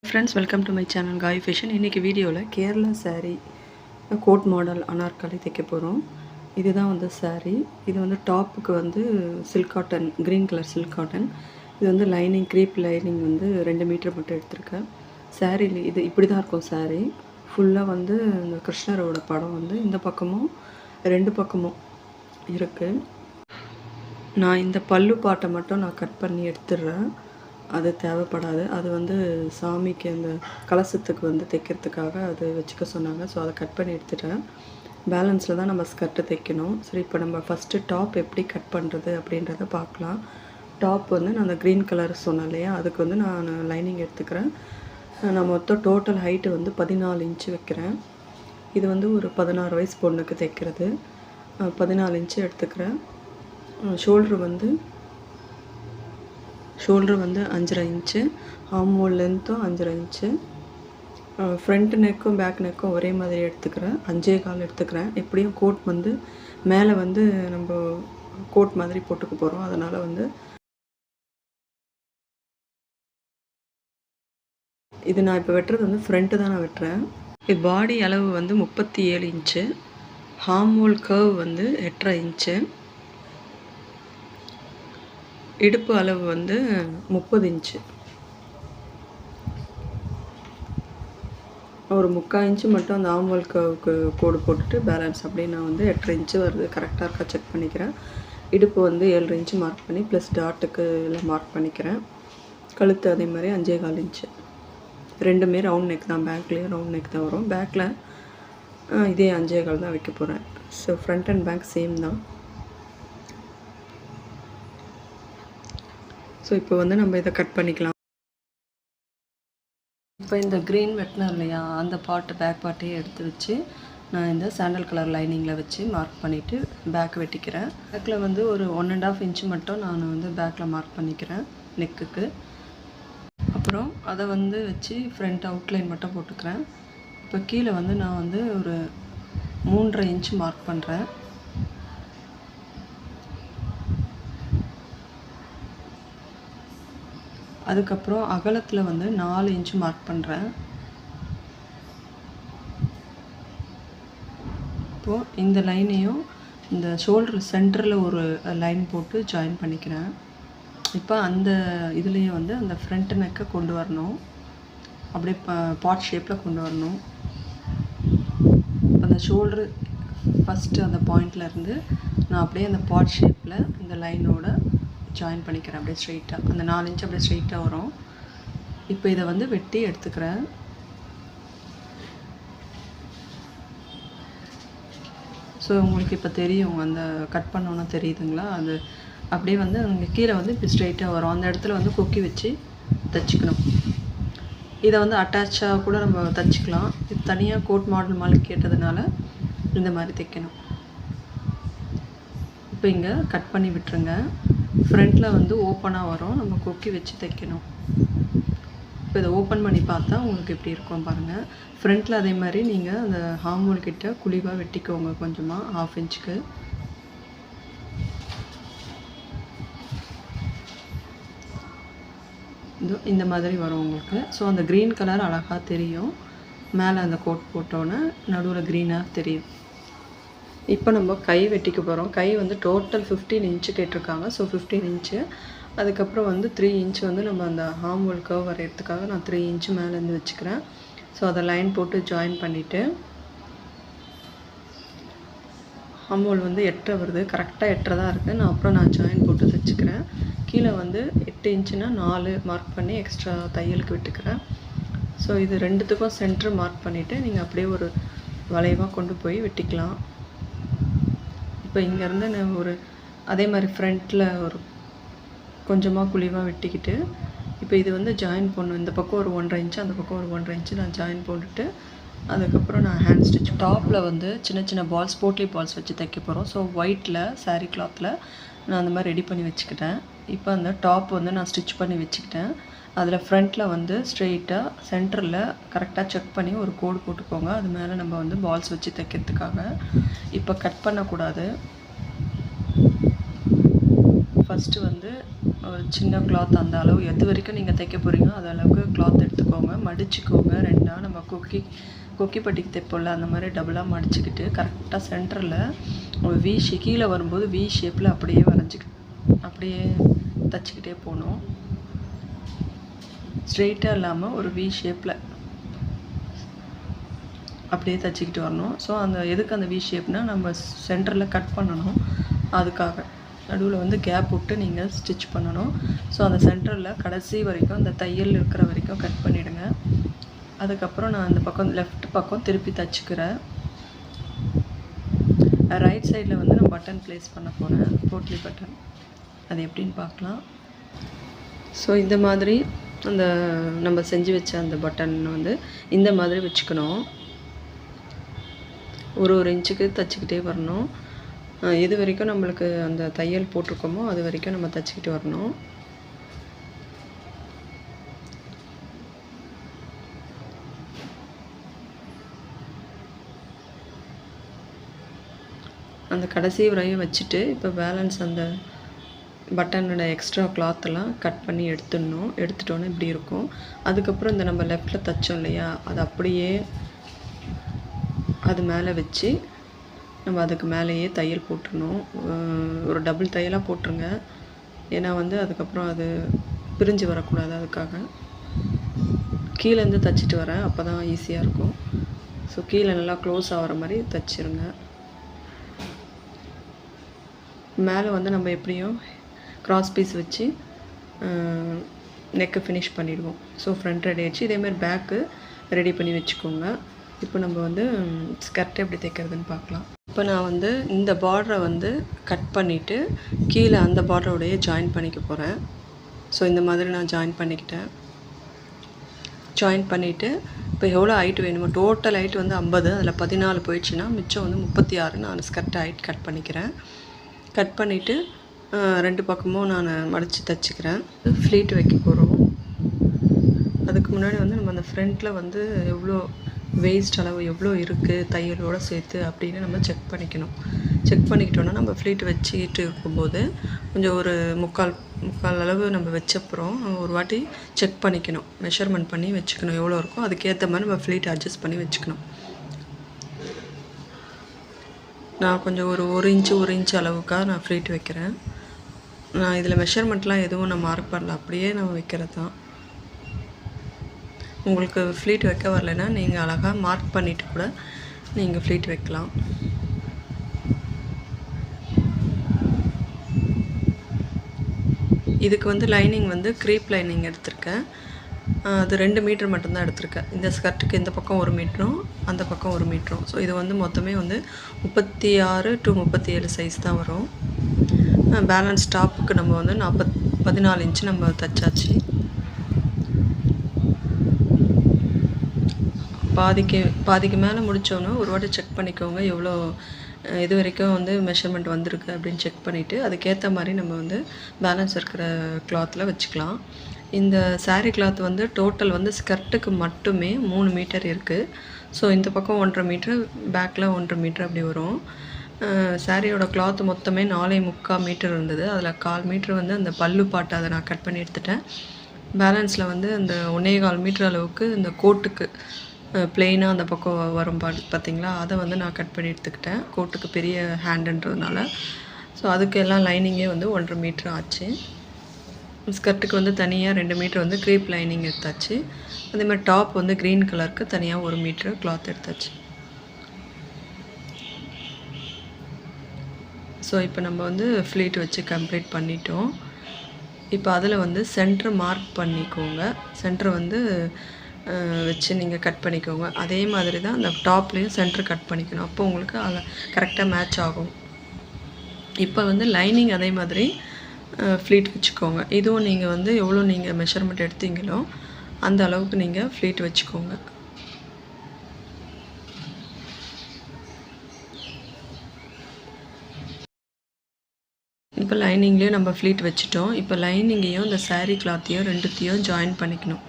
Friends, welcome to my channel காய் fashion. இன்றைக்கி வீடியோவில் கேரளா சாரீ கோட் மாடல் அனார்கலி தைக்க போகிறோம். இதுதான் வந்து சாரீ. இது வந்து டாப்புக்கு வந்து silk cotton, green colour silk cotton. இது வந்து லைனிங், க்ரீப் லைனிங் வந்து 2 மீட்டர் மட்டும் எடுத்திருக்கேன். சாரீல இது இப்படி தான் இருக்கும். சாரீ ஃபுல்லாக வந்து இந்த கிருஷ்ணரோட படம் வந்து இந்த பக்கமும் 2 பக்கமும் இருக்குது. நான் இந்த பல்லு பாட்டை மட்டும் நான் கட் பண்ணி எடுத்துடுறேன். அது தேவைப்படாது. அது வந்து சாமிக்கு அந்த கலசத்துக்கு வந்து தைக்கிறதுக்காக அது வச்சுக்க சொன்னாங்க. ஸோ அதை கட் பண்ணி எடுத்துட்டேன். பேலன்ஸில் தான் நம்ம ஸ்கர்ட்டு தைக்கணும். சரி, இப்போ நம்ம ஃபஸ்ட்டு டாப் எப்படி கட் பண்ணுறது அப்படின்றத பார்க்கலாம். டாப் வந்து நான் அந்த க்ரீன் கலர் சொன்னேன் இல்லையா, அதுக்கு வந்து நான் லைனிங் எடுத்துக்கிறேன். நான் மொத்தம் டோட்டல் ஹைட்டு வந்து 14 இன்ச்சு வைக்கிறேன். இது வந்து ஒரு 16 வயசு பொண்ணுக்கு தைக்கிறது. 14 இன்ச்சு எடுத்துக்கிறேன். ஷோல்ட்ரு வந்து 5.5 இன்ச்சு, ஆம் லென்த்தும் 5.5 இன்ச்சு. ஃப்ரண்ட் நெக்கும் பேக் நெக்கும் ஒரே மாதிரி எடுத்துக்கிறேன். 5.25 எடுத்துக்கிறேன். எப்படியும் கோட் வந்து மேலே வந்து நம்ம கோட் மாதிரி போட்டுக்க போகிறோம். அதனால் வந்து இது நான் இப்போ வெட்டுறது வந்து ஃப்ரண்ட்டு தான் நான் வெட்டுறேன். இது பாடி அளவு வந்து 37 இன்ச்சு, ஹார்மோல் கர்வ் வந்து 8.5 இன்ச்சு, இடுப்பு அளவு வந்து 30 இன்ச்சு. ஒரு 3/4 இன்ச்சு மட்டும் அந்த ஆம்வல் கர்வுக்கு கோடு போட்டுட்டு பேலன்ஸ் அப்படியே நான் வந்து 8.5 இன்ச்சு வருது. கரெக்டாக இருக்கா செக் பண்ணிக்கிறேன். இடுப்பு வந்து 7.5 இன்ச்சு மார்க் பண்ணி ப்ளஸ் டாட்டுக்கு எல்லாம் மார்க் பண்ணிக்கிறேன். கழுத்து அதே மாதிரி 5.25 இன்ச்சு. ரெண்டுமே ரவுண்ட் நெக் தான். பேக்லேயும் ரவுண்ட் நெக் தான் வரும். பேக்கில் இதே 5.25 தான் வைக்க போகிறேன். So front and back same தான். ஸோ இப்போ வந்து நம்ம இதை கட் பண்ணிக்கலாம். இப்போ இந்த க்ரீன் வெட்டினோம் இல்லையா, அந்த பார்ட்டு பேக் பார்ட்டையே எடுத்து வச்சு நான் இந்த சாண்டல் கலர் லைனிங்கில் வச்சு மார்க் பண்ணிவிட்டு பேக் வெட்டிக்கிறேன். பேக்கில் வந்து ஒரு 1.5 இன்ச்சு மட்டும் நான் வந்து பேக்கில் மார்க் பண்ணிக்கிறேன் நெக்குக்கு. அப்புறம் அதை வந்து வச்சு ஃப்ரண்ட் அவுட்லைன் மட்டும் போட்டுக்கிறேன். இப்போ கீழே வந்து நான் வந்து ஒரு 3.5 இன்ச்சு மார்க் பண்ணுறேன். அதுக்கப்புறம் அகலத்தில் வந்து 4 இன்ச்சு மார்க் பண்ணுறேன். இப்போது இந்த லைனையும் இந்த ஷோல்டர் சென்டரில் ஒரு லைன் போட்டு ஜாயின் பண்ணிக்கிறேன். இப்போ அந்த இதுலேயும் வந்து அந்த ஃப்ரண்ட் நெக்கை கொண்டு வரணும். அப்படியே பாட் ஷேப்பில் கொண்டு வரணும். அந்த ஷோல்டரு ஃபஸ்ட்டு அந்த பாயிண்ட்லேருந்து நான் அப்படியே அந்த பாட் ஷேப்பில் இந்த லைனோட ஜாயின் பண்ணிக்கிறேன். அப்படியே ஸ்ட்ரெயிட்டாக அந்த 4 இன்ச்சு அப்படியே ஸ்ட்ரெயிட்டாக வரும். இப்போ இதை வந்து வெட்டி எடுத்துக்கிறேன். ஸோ உங்களுக்கு இப்போ தெரியும், அந்த கட் பண்ணோன்னா தெரியுதுங்களா, அது அப்படியே வந்து அங்கே கீழே வந்து இப்போ ஸ்ட்ரெயிட்டாக வரும். அந்த இடத்துல வந்து கொக்கி வச்சு தைச்சிக்கணும். இதை வந்து அட்டாச்சாக கூட நம்ம தைச்சிக்கலாம். இது தனியாக கோட் மாடல் மாதிரி கேட்டதுனால இந்த மாதிரி தைக்கணும். இப்போ இங்கே கட் பண்ணி விட்டுருங்க. ஃப்ரண்ட்டில் வந்து ஓப்பனாக வரும். நம்ம கொக்கி வச்சு தைக்கணும். இப்போ இதை ஓப்பன் பண்ணி பார்த்தா உங்களுக்கு எப்படி இருக்கும் பாருங்கள். ஃப்ரண்ட்டில் அதே மாதிரி நீங்கள் அந்த ஹார்மோல் கிட்ட குழிவாக வெட்டிக்கோங்க கொஞ்சமாக 1/2 இன்ச்சுக்கு. இந்த மாதிரி வரும் உங்களுக்கு. ஸோ அந்த க்ரீன் கலர் அழகாக தெரியும். மேலே அந்த கோட் போட்டோன்னே நடுவில் க்ரீனாக தெரியும். இப்போ நம்ம கை வெட்டிக்க போகிறோம். கை வந்து டோட்டல் 15 இன்ச்சு கேட்டிருக்காங்க. So 15 inch. அதுக்கப்புறம் வந்து 3 இன்ச்சு வந்து நம்ம அந்த ஹார்மோல் கர்வ் வரைகிறதுக்காக நான் 3 இன்ச்சு மேலேருந்து வச்சுக்கிறேன். ஸோ அதை லைன் போட்டு ஜாயின் பண்ணிவிட்டு ஹார்மோல் வந்து 8 வருது. கரெக்டாக 8 தான் இருக்குது. நான் ஜாயின் போட்டு தைச்சிக்கிறேன். கீழே வந்து 8 இன்ச்சுனா 4 மார்க் பண்ணி எக்ஸ்ட்ரா தையலுக்கு விட்டுக்கிறேன். ஸோ இது ரெண்டுத்துக்கும் சென்ட்ரு மார்க் பண்ணிவிட்டு நீங்கள் அப்படியே ஒரு வளைவாக கொண்டு போய் வெட்டிக்கலாம். இப்போ இங்கேருந்து நான் ஒரு அதே மாதிரி ஃப்ரண்ட்டில் ஒரு கொஞ்சமாக குழிவாக வெட்டிக்கிட்டு இப்போ இது வந்து ஜாயின் பண்ணணும். இந்த பக்கம் ஒரு 1.5 இன்ச்சு, அந்த பக்கம் ஒரு 1.5 இன்ச்சு நான் ஜாயின் போட்டுட்டு அதுக்கப்புறம் நான் ஹேண்ட் ஸ்டிச். டாப்பில் வந்து சின்ன சின்ன பால்ஸ், போட்லி பால்ஸ் வச்சு தைக்க போகிறோம். ஸோ ஒயிட்டில் சாரீ கிளாத்தில் நான் அந்த மாதிரி ரெடி பண்ணி வச்சுக்கிட்டேன். இப்போ அந்த டாப் வந்து நான் ஸ்டிச் பண்ணி வச்சுக்கிட்டேன். அதில் ஃப்ரண்ட்டில் வந்து ஸ்ட்ரெயிட்டாக சென்டரில் கரெக்டாக செக் பண்ணி ஒரு கோடு போட்டுக்கோங்க. அது மேலே நம்ம வந்து பால்ஸ் வச்சு தைக்கிறதுக்காக. இப்போ கட் பண்ணக்கூடாது. ஃபஸ்ட்டு வந்து ஒரு சின்ன கிளாத் அந்த அளவு எது வரைக்கும் நீங்கள் தைக்க போகிறீங்களோ அது அளவுக்கு கிளாத் எடுத்துக்கோங்க, மடிச்சுக்கோங்க. ரெண்டாக நம்ம கொக்கி பட்டிக்கு தைப்போம்ல அந்த மாதிரி டபுளாக மடிச்சுக்கிட்டு கரெக்டாக சென்டரில் ஒரு கீழே வரும்போது வி ஷேப்பில் அப்படியே தைச்சிக்கிட்டே போகணும். ஸ்ட்ரெயிட்டாக இல்லாமல் ஒரு வி ஷேப்பில் அப்படியே தைச்சிக்கிட்டு வரணும். ஸோ எதுக்கு அந்த வி ஷேப்னால் நம்ம சென்டரில் கட் பண்ணணும், அதுக்காக நடுவில் வந்து கேப் விட்டு நீங்கள் ஸ்டிச் பண்ணணும். ஸோ அந்த சென்டரில் கடைசி வரைக்கும் அந்த தையல் இருக்கிற வரைக்கும் கட் பண்ணிவிடுங்க. அதுக்கப்புறம் நான் அந்த பக்கம் லெஃப்ட் பக்கம் திருப்பி தைச்சிக்கிறேன். ரைட் சைடில் வந்து நான் பட்டன் ப்ளேஸ் பண்ண போகிறேன், போட்லி பட்டன். அது எப்படின்னு பார்க்கலாம். ஸோ இந்த மாதிரி அந்த நம்ம செஞ்சு வச்ச அந்த பட்டன் வந்து இந்த மாதிரி வச்சுக்கணும். ஒரு இன்ச்சுக்கு தைச்சிக்கிட்டே வரணும். எது வரைக்கும் நம்மளுக்கு அந்த தையல் போட்டிருக்கோமோ அது வரைக்கும் நம்ம தைச்சிக்கிட்டு வரணும். அந்த கடைசி வரையும் வச்சுட்டு இப்போ பேலன்ஸ் அந்த பட்டனோட எக்ஸ்ட்ரா கிளாத்தெல்லாம் கட் பண்ணி எடுத்துட்டோன்னே இப்படி இருக்கும். அதுக்கப்புறம் இந்த நம்ம லெஃப்டில் தைச்சோம் இல்லையா, அது அப்படியே அது மேலே வச்சு நம்ம அதுக்கு மேலேயே தையல் போட்டுடணும். ஒரு டபுள் தையலாக போட்டுருங்க, ஏன்னா வந்து அதுக்கப்புறம் அது பிரிஞ்சு வரக்கூடாது. அதுக்காக கீழேருந்து தைச்சிட்டு வரேன், அப்போ தான் ஈஸியாக இருக்கும். ஸோ கீழே நல்லா க்ளோஸ் ஆகிற மாதிரி தைச்சிருங்க. மேலே வந்து நம்ம எப்படியும் கிராஸ் பீஸ் வச்சு நெக்கு ஃபினிஷ் பண்ணிடுவோம். ஸோ ஃப்ரண்ட் ரெடி ஆகிடுச்சு. இதேமாதிரி பேக்கு ரெடி பண்ணி வச்சுக்கோங்க. இப்போ நம்ம வந்து ஸ்கர்ட் எப்படி தைக்கிறதுன்னு பார்க்கலாம். இப்போ நான் வந்து இந்த பார்டரை வந்து கட் பண்ணிவிட்டு கீழே அந்த பார்டரோடையே ஜாயின் பண்ணிக்க போகிறேன். ஸோ இந்த மாதிரி நான் ஜாயின் பண்ணிவிட்டு இப்போ எவ்வளோ ஹைட் வேணுமோ, டோட்டல் ஹைட் வந்து 50, அதில் 14 போயிடுச்சுன்னா மிச்சம் வந்து 36 நான் ஸ்கர்ட் ஹைட் கட் பண்ணிக்கிறேன். கட் பண்ணிவிட்டு ரெண்டு பக்கமும் நான் மடித்து தைச்சிக்கிறேன். ஃப்ளீட் வைக்க போகிறோம். அதுக்கு முன்னாடி வந்து நம்ம அந்த ஃப்ரண்ட்டில் வந்து எவ்வளோ வேஸ்ட் அளவு எவ்வளோ இருக்குது தையலோடு சேர்த்து அப்படின்னு நம்ம செக் பண்ணிக்கிட்டோன்னா நம்ம ஃப்ளீட் வச்சுக்கிட்டு இருக்கும்போது கொஞ்சம் ஒரு முக்கால் அளவு நம்ம வச்சப்புறம் ஒரு வாட்டி செக் பண்ணிக்கணும், மெஷர்மெண்ட் பண்ணி வச்சுக்கணும் எவ்வளோ இருக்கோ. அதுக்கேற்ற மாதிரி நம்ம ஃப்ளீட் அட்ஜஸ்ட் பண்ணி வச்சுக்கணும். நான் கொஞ்சம் ஒரு இன்ச்சு அளவுக்காக நான் ஃப்ளீட் வைக்கிறேன். நான் இதில் மெஷர்மெண்ட்லாம் எதுவும் நான் மார்க் பண்ணல, அப்படியே நான் வைக்கிறது தான். உங்களுக்கு ஃப்ளீட் வைக்க வரலைன்னா நீங்கள் அழகாக மார்க் பண்ணிவிட்டு கூட நீங்கள் ஃப்ளீட் வைக்கலாம். இதுக்கு வந்து லைனிங் வந்து க்ரீப் லைனிங் எடுத்திருக்கேன். அது 2 மீட்டர் மட்டும்தான் எடுத்திருக்கேன். இந்த ஸ்கர்ட்டுக்கு இந்த பக்கம் 1 மீட்டரும் அந்த பக்கம் 1 மீட்டரும். ஸோ இது வந்து மொத்தமே வந்து 36 to 37 சைஸ் தான் வரும். பேலன்ஸ் டாப்புக்கு நம்ம வந்து 14 இன்ச்சு நம்ம தைச்சாச்சு. பாதிக்கு மேலே முடித்தோன்னா ஒரு வாட்டி செக் பண்ணிக்கோங்க எவ்வளோ இது வரைக்கும் வந்து மெஷர்மெண்ட் வந்திருக்கு அப்படின்னு செக் பண்ணிவிட்டு அதுக்கேற்ற மாதிரி நம்ம வந்து பேலன்ஸ் இருக்கிற கிளாத்தில் வச்சுக்கலாம். இந்த சாரீ கிளாத் வந்து டோட்டல் வந்து ஸ்கர்ட்டுக்கு மட்டுமே 3 மீட்டர் இருக்குது. ஸோ இந்த பக்கம் 1.5 மீட்டர், பேக்கில் 1.5 மீட்டர் அப்படி வரும். சாரியோட கிளாத் மொத்தமே 4.75 மீட்டர் இருந்தது. அதில் 1/4 மீட்டர் வந்து அந்த பல்லு பாட்டை அதை நான் கட் பண்ணி எடுத்துட்டேன். பேலன்ஸில் வந்து அந்த 1.25 மீட்டர் அளவுக்கு இந்த கோட்டுக்கு பிளெயினாக அந்த பக்கம் வரும் பார்த்திங்களா, அதை வந்து நான் கட் பண்ணி எடுத்துக்கிட்டேன். கோட்டுக்கு பெரிய ஹேண்டுன்றதுனால. ஸோ அதுக்கு எல்லாம் லைனிங்கே வந்து 1.5 மீட்டர் ஆச்சு. ஸ்கர்ட்டுக்கு வந்து தனியாக 2 மீட்டர் வந்து க்ரீப் லைனிங் எடுத்தாச்சு. அதேமாதிரி டாப் வந்து க்ரீன் கலருக்கு தனியாக 1 மீட்டர் கிளாத் எடுத்தாச்சு. ஸோ இப்போ நம்ம வந்து ஃப்ளீட் வச்சு கம்ப்ளீட் பண்ணிட்டோம். இப்போ அதில் வந்து சென்டர் மார்க் பண்ணிக்கோங்க. சென்டர் வந்து வச்சு நீங்கள் கட் பண்ணிக்கோங்க. அதே மாதிரி தான் அந்த டாப்லேயும் சென்டர் கட் பண்ணிக்கணும். அப்போ உங்களுக்கு அதை கரெக்டாக மேட்ச் ஆகும். இப்போ வந்து லைனிங் அதே மாதிரி ஃப்ளீட் வச்சுக்கோங்க. இதுவும் நீங்கள் வந்து எவ்வளோ நீங்கள் மெஷர்மெண்ட் எடுத்தீங்களோ அந்த அளவுக்கு நீங்கள் ஃப்ளீட் வச்சுக்கோங்க. இப்போ லைனிங்லேயும் நம்ம ஃப்ளீட் வச்சுட்டோம். இப்போ லைனிங்கையும் இந்த சாரீ கிளாத்தையும் ரெண்டுத்தையும் ஜாயின் பண்ணிக்கணும்.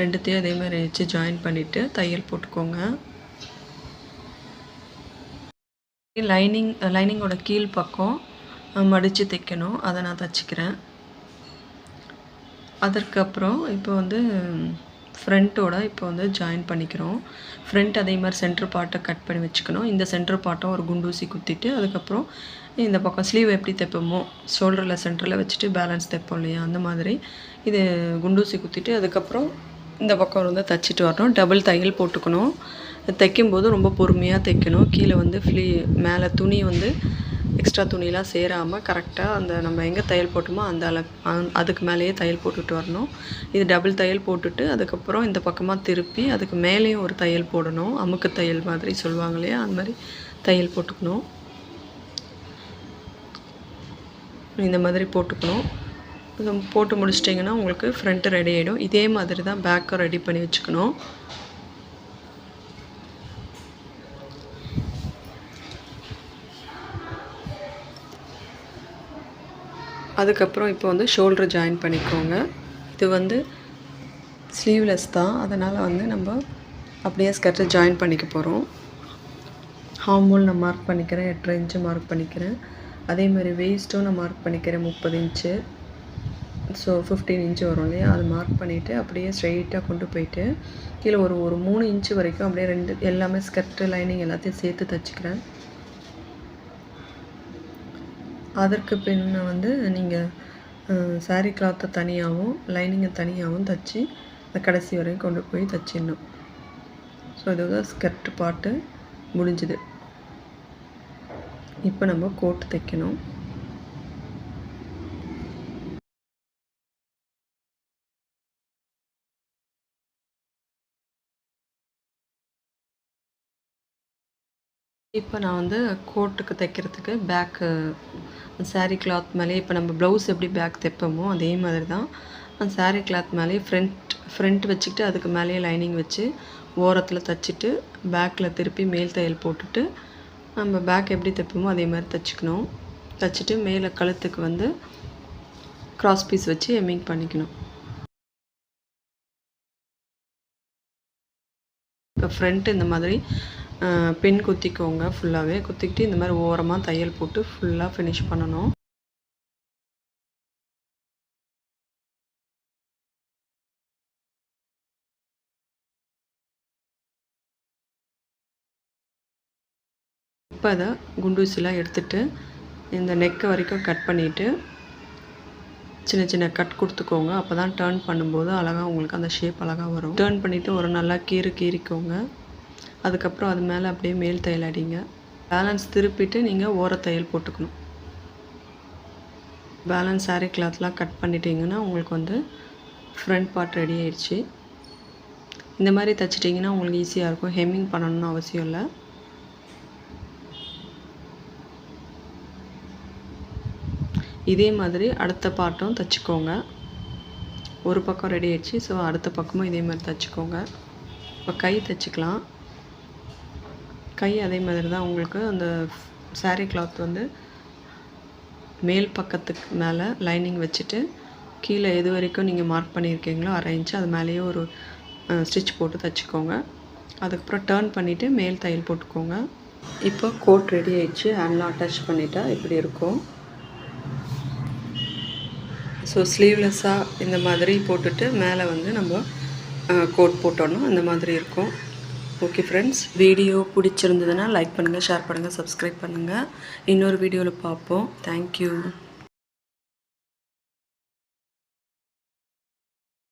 ரெண்டுத்தையும் அதே மாதிரி வச்சு ஜாயின் பண்ணிவிட்டு தையல் போட்டுக்கோங்க. லைனிங்கோட கீழ் பக்கம் மடித்து தைக்கணும். அதை நான் தைச்சிக்கிறேன். அதற்கப்புறம் இப்போ வந்து ஃப்ரண்ட்டோட இப்போ வந்து ஜாயின் பண்ணிக்கிறோம். ஃப்ரண்ட் அதே மாதிரி சென்டர் பார்ட்டை கட் பண்ணி வச்சுக்கணும். இந்த சென்டர் பார்ட்டை ஒரு குண்டூசி குத்திட்டு அதுக்கப்புறம் இந்த பக்கம் ஸ்லீவ் எப்படி தைப்போமோ ஷோல்டரில் சென்டரில் வச்சுட்டு பேலன்ஸ் தைப்போம் இல்லையா, அந்த மாதிரி இது குண்டூசி குத்திட்டு அதுக்கப்புறம் இந்த பக்கம் வந்து தைச்சிட்டு வரணும். டபுள் தையல் போட்டுக்கணும். தைக்கும்போது ரொம்ப பொறுமையாக தைக்கணும். கீழே வந்து மேலே துணி வந்து எக்ஸ்ட்ரா துணியெலாம் சேராமல் கரெக்டாக அந்த நம்ம எங்கே தையல் போட்டோமோ அந்த அதுக்கு மேலேயே தையல் போட்டுட்டு வரணும். இது டபுள் தையல் போட்டுட்டு அதுக்கப்புறம் இந்த பக்கமாக திருப்பி அதுக்கு மேலேயும் ஒரு தையல் போடணும். அமுக்கு தையல் மாதிரி சொல்லுவாங்க இல்லையா, அந்த மாதிரி தையல் போட்டுக்கணும். இந்த மாதிரி போட்டுக்கணும். போட்டு முடிச்சிட்டிங்கன்னா உங்களுக்கு ஃப்ரண்ட்டு ரெடி ஆகிடும். இதே மாதிரி தான் பேக்கும் ரெடி பண்ணி வச்சுக்கணும். அதுக்கப்புறம் இப்போ வந்து ஷோல்டர் ஜாயின் பண்ணிக்கோங்க. இது வந்து ஸ்லீவ்லெஸ் தான், அதனால் வந்து நம்ம அப்படியே ஸ்கர்ட்டை ஜாயின் பண்ணிக்க போகிறோம். ஹார்மோல் நான் மார்க் பண்ணிக்கிறேன், 8.5 இன்ச்சு மார்க் பண்ணிக்கிறேன். அதே மாதிரி வெயிஸ்ட்டும் நான் மார்க் பண்ணிக்கிறேன் 30 இன்ச்சு. ஸோ 15 இன்ச்சு வரும் இல்லையா, அது மார்க் பண்ணிவிட்டு அப்படியே ஸ்ட்ரெயிட்டாக கொண்டு போயிட்டு கீழே ஒரு 3 இன்ச்சு வரைக்கும் அப்படியே எல்லாமே ஸ்கர்ட்டு லைனிங் எல்லாத்தையும் சேர்த்து தைச்சிக்கிறேன். அதற்கு பின்ன வந்து நீங்கள் சாரீ கிளாத்தை தனியாகவும் லைனிங்கை தனியாகவும் தைச்சி கடைசி வரையும் கொண்டு போய் தைச்சிடணும். ஸோ இதுதான் ஸ்கர்ட் பார்ட்டு முடிஞ்சுது. இப்போ நம்ம கோட் தைக்கணும். இப்போ நான் வந்து கோட்டுக்கு தைக்கிறதுக்கு பேக்கு சாரீ கிளாத் மேலே இப்போ நம்ம ப்ளவுஸ் எப்படி பேக் தைப்போமோ அதே மாதிரி தான் அந்த சாரீ கிளாத் மேலே ஃப்ரண்ட் வச்சுக்கிட்டு அதுக்கு மேலேயே லைனிங் வச்சு ஓரத்தில் தைச்சிட்டு பேக்கில் திருப்பி மேல் தையல் போட்டுட்டு நம்ம பேக் எப்படி தைப்போமோ அதே மாதிரி தைச்சிக்கணும். தைச்சிட்டு மேலே கழுத்துக்கு வந்து கிராஸ் பீஸ் வச்சு எம்மிங் பண்ணிக்கணும். இப்போ ஃப்ரண்ட் இந்த மாதிரி பின் குத்திக்கோங்க. ஃபுல்லாகவே குத்திக்கிட்டு இந்த மாதிரி ஓரமாக தையல் போட்டு ஃபுல்லாக ஃபினிஷ் பண்ணணும். இப்போ அதை குண்டூசிலாம் எடுத்துகிட்டு இந்த நெக்கை வரைக்கும் கட் பண்ணிவிட்டு சின்ன சின்ன கட் கொடுத்துக்கோங்க. அப்போ தான் டேர்ன் பண்ணும்போது அழகாக உங்களுக்கு அந்த ஷேப் அழகாக வரும். டேர்ன் பண்ணிவிட்டு ஒரு நல்லா கீறிக்கோங்க. அதுக்கப்புறம் அது மேலே அப்படியே மேல் தையல் அடிங்க. பேலன்ஸ் திருப்பிட்டு நீங்கள் ஓர தையல் போட்டுக்கணும். பேலன்ஸ் சாரீ கிளாத்லாம் கட் பண்ணிட்டீங்கன்னா உங்களுக்கு வந்து ஃப்ரண்ட் பார்ட் ரெடி ஆயிடுச்சு. இந்த மாதிரி தைச்சிட்டிங்கன்னா உங்களுக்கு ஈஸியாக இருக்கும். ஹெம்மிங் பண்ணணும்னு அவசியம் இல்லை. இதே மாதிரி அடுத்த பார்ட்டும் தைச்சிக்கோங்க. ஒரு பக்கம் ரெடி ஆயிடுச்சு. ஸோ அடுத்த பக்கமும் இதே மாதிரி தைச்சிக்கோங்க. இப்போ கை தைச்சிக்கலாம். கை அதே மாதிரி தான் உங்களுக்கு அந்த சாரீ கிளாத் வந்து மேல் பக்கத்துக்கு மேலே லைனிங் வச்சுட்டு கீழே எது வரைக்கும் நீங்கள் மார்க் பண்ணியிருக்கீங்களோ 1/2 இன்ச்சு அது மேலேயே ஒரு ஸ்டிச் போட்டு தைச்சிக்கோங்க. அதுக்கப்புறம் டேர்ன் பண்ணிவிட்டு மேல் தையல் போட்டுக்கோங்க. இப்போ கோட் ரெடி ஆயிடுச்சு. ஹேண்ட்லாம் அட்டாச் பண்ணிட்டா இப்படி இருக்கும். ஸோ ஸ்லீவ்லெஸ்ஸாக இந்த மாதிரி போட்டுட்டு மேலே வந்து நம்ம கோட் போட்டோன்னா அந்த மாதிரி இருக்கும். ஓகே ஃப்ரெண்ட்ஸ், வீடியோ பிடிச்சிருந்ததுன்னா லைக் பண்ணுங்கள், ஷேர் பண்ணுங்கள், சப்ஸ்கிரைப் பண்ணுங்கள். இன்னொரு வீடியோவில் பார்ப்போம். தேங்க்யூ.